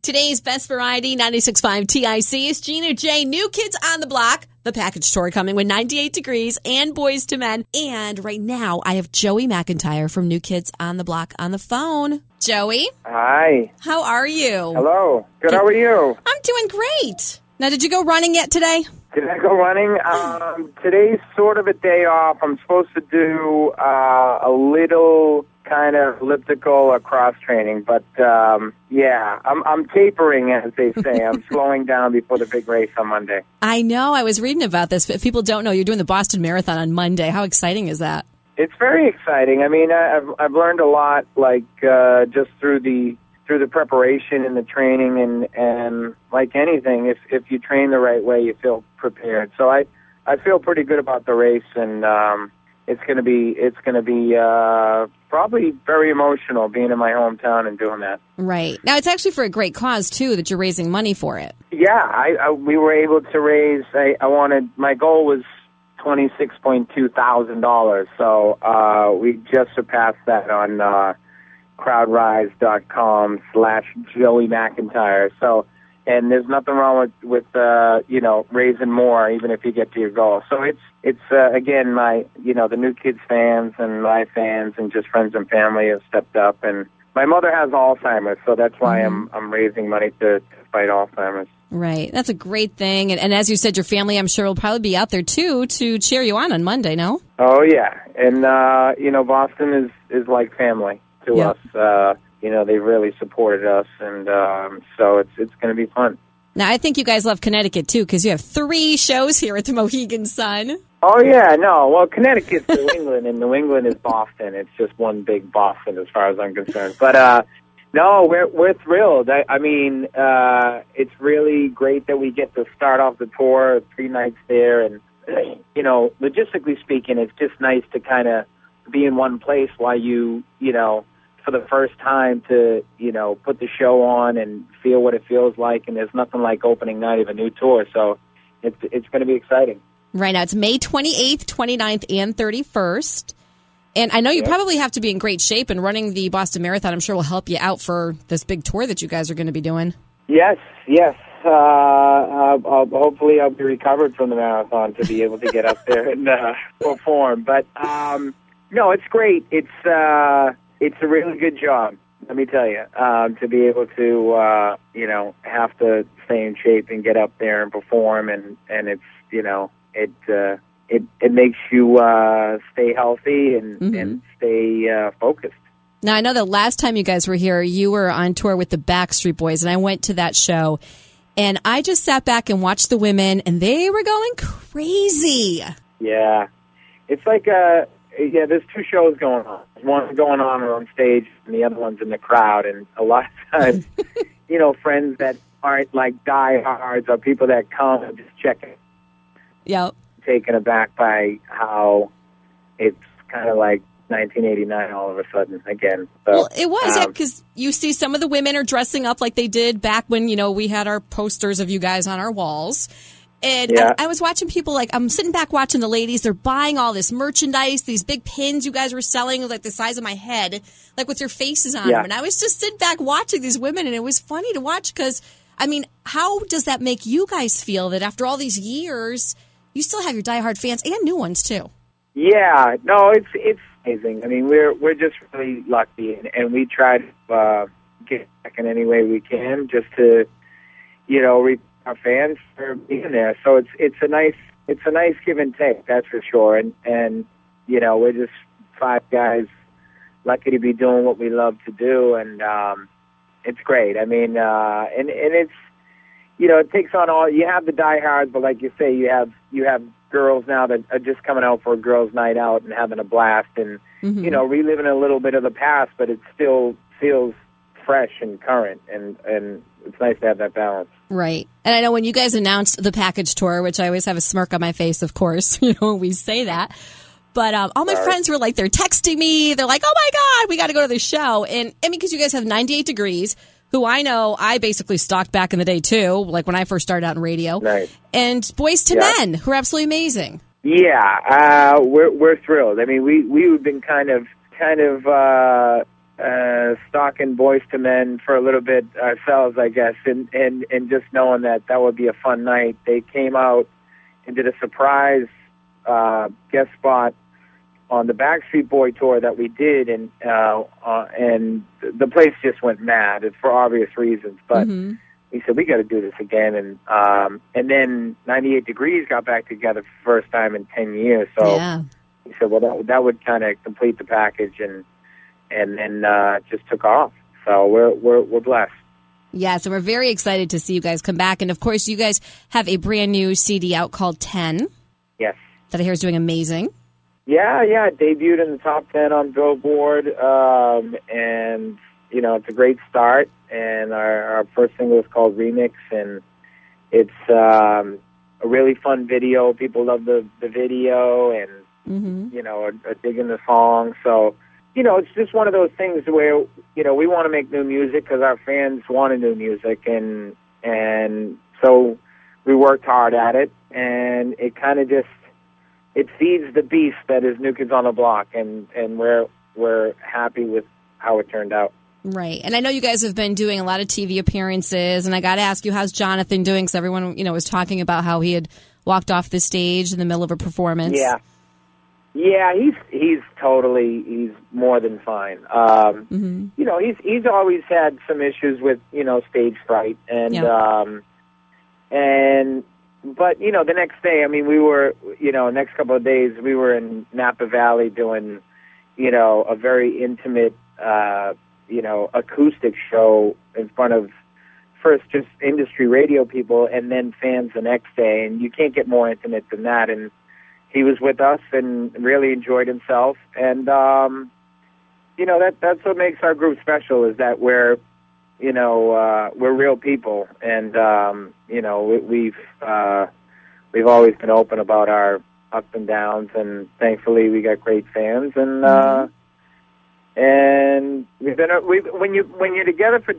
Today's best variety, 96.5 TIC. It's Gina J. New Kids on the Block. The package tour coming with 98 Degrees and Boys to Men. And right now, I have Joey McIntyre from New Kids on the Block on the phone. Joey? Hi. How are you? Hello. Good. How are you? I'm doing great. Now, did you go running yet today? Did I go running? Today's sort of a day off. I'm supposed to do a little kind of elliptical or cross training, but yeah, I'm tapering, as they say. I'm slowing down before the big race on Monday. I know. I was reading about this, but if people don't know, you're doing the Boston Marathon on Monday. How exciting is that? It's very exciting. I mean, I've learned a lot, like just through the preparation and the training, and like anything, if you train the right way, you feel prepared. So I feel pretty good about the race, and it's going to be probably very emotional being in my hometown and doing that. Right. Now, it's actually for a great cause too that you're raising money for it. Yeah, we were able to raise. My goal was $26,200, so we just surpassed that on crowdrise.com/Joey McIntyre. So, and there's nothing wrong with raising more, even if you get to your goal. So it's again, the New Kids fans and my fans and just friends and family have stepped up. And my mother has Alzheimer's, so that's why I'm raising money to fight Alzheimer's. Right. That's a great thing. And as you said, your family, I'm sure, will probably be out there, too, to cheer you on Monday, no? Oh, yeah. And, Boston is like family to us. They've really supported us, and so it's going to be fun. Now, I think you guys love Connecticut, too, because you have 3 shows here at the Mohegan Sun. Oh, yeah. No. Well, Connecticut's New England, and New England is Boston. It's just one big Boston as far as I'm concerned. But, no, we're thrilled. I mean, it's really great that we get to start off the tour, 3 nights there. And, logistically speaking, it's just nice to kind of be in one place while you for the first time to, put the show on and feel what it feels like. And there's nothing like opening night of a new tour. So it's going to be exciting. Right now, it's May 28th, 29th, and 31st. And I know you probably have to be in great shape, and running the Boston Marathon, I'm sure, will help you out for this big tour that you guys are going to be doing. Yes. Hopefully I'll be recovered from the marathon to be able to get up there and perform. But, no, it's great. It's a really good job, let me tell you, to be able to, have to stay in shape and get up there and perform. And it's, it makes you stay healthy and stay focused. Now, I know that last time you guys were here, you were on tour with the Backstreet Boys, and I went to that show, and I just sat back and watched the women, and they were going crazy. Yeah. It's like, there's 2 shows going on. One going on stage, and the other one's in the crowd, and a lot of times, friends that aren't like diehards or people that come and just check it. Yep. Taken aback by how it's kind of like 1989 all of a sudden again. So, well, it was, because you see some of the women are dressing up like they did back when, we had our posters of you guys on our walls. And I was watching people, I'm sitting back watching the ladies. They're buying all this merchandise, these big pins you guys were selling, like the size of my head, like with your faces on them. And I was just sitting back watching these women, and it was funny to watch because, I mean, how does that make you guys feel that after all these years, you still have your diehard fans and new ones too? Yeah, no, it's amazing. I mean, we're just really lucky, and we try to get back in any way we can, just to reach our fans for being there. So it's a nice give and take, that's for sure. And we're just 5 guys lucky to be doing what we love to do, and it's great. I mean, and it's. It takes on all. You have the diehards, but like you say, you have girls now that are just coming out for a girls' night out and having a blast, and reliving a little bit of the past, but it still feels fresh and current, and it's nice to have that balance. Right. And I know when you guys announced the package tour, which I always have a smirk on my face, of course, when we say that. But all my friends were they're texting me. They're like, oh, my God, we got to go to the show. And I mean, because you guys have 98 Degrees, who I know I basically stalked back in the day, too, like when I first started out in radio. Right. And Boys to Men, who are absolutely amazing. Yeah, we're thrilled. I mean, we've been kind of stalking Boys to Men for a little bit ourselves, I guess, and just knowing that would be a fun night. They came out and did a surprise guest spot on the Backstreet Boy tour that we did, and the place just went mad for obvious reasons. But we said we got to do this again, and then 98 Degrees got back together for the first time in 10 years. So we said, well, that would kind of complete the package, and then just took off. So we're blessed. Yeah, so we're very excited to see you guys come back, and of course, you guys have a brand new CD out called 10. Yes, that I hear is doing amazing. Yeah, it debuted in the top 10 on Billboard, and, you know, it's a great start, and our first single is called Remix, and it's a really fun video. People love the video, and, you know, are digging the song, so, you know, it's just one of those things where, you know, we want to make new music because our fans want new music, and so we worked hard at it, and it kind of just, it feeds the beast that is New Kids on the Block, and we're happy with how it turned out. Right. And I know you guys have been doing a lot of TV appearances, and I got to ask you, how's Jonathan doing? Because everyone, you know, was talking about how he had walked off the stage in the middle of a performance. Yeah, he's more than fine. You know, he's always had some issues with, you know, stage fright, but, you know, the next day, I mean, we were, you know, next couple of days, we were in Napa Valley doing, you know, a very intimate, you know, acoustic show in front of first just industry radio people and then fans the next day. And you can't get more intimate than that. And he was with us and really enjoyed himself. And, you know, that's what makes our group special, is that we're real people, and you know, we've always been open about our ups and downs, and thankfully we got great fans, and when you're together for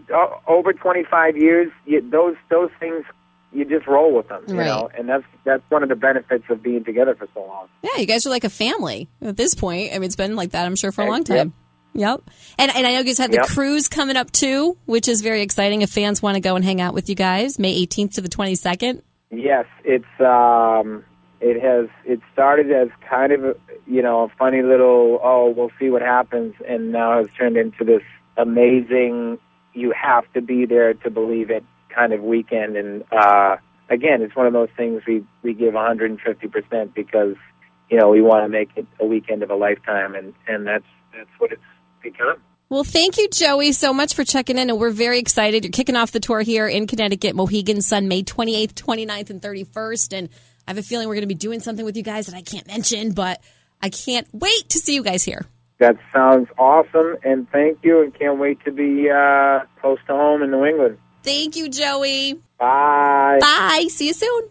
over 25 years, those things, you just roll with them, you know, and that's one of the benefits of being together for so long. Yeah, you guys are like a family at this point. I mean, it's been like that, I'm sure, for a long time. Yep. And I know you guys had the cruise coming up too, which is very exciting if fans want to go and hang out with you guys, May 18th to the 22nd. Yes, it started as kind of, you know, a funny little, we'll see what happens, and now has turned into this amazing, you have to be there to believe it kind of weekend. And again, it's one of those things we give 150% because, you know, we want to make it a weekend of a lifetime, and that's what it's become. Well, thank you, Joey, so much for checking in, and we're very excited. You're kicking off the tour here in Connecticut, Mohegan Sun, May 28th, 29th, and 31st, and I have a feeling we're going to be doing something with you guys that I can't mention, but I can't wait to see you guys here. That sounds awesome, and thank you, and can't wait to be close to home in New England. Thank you, Joey. Bye. Bye. See you soon.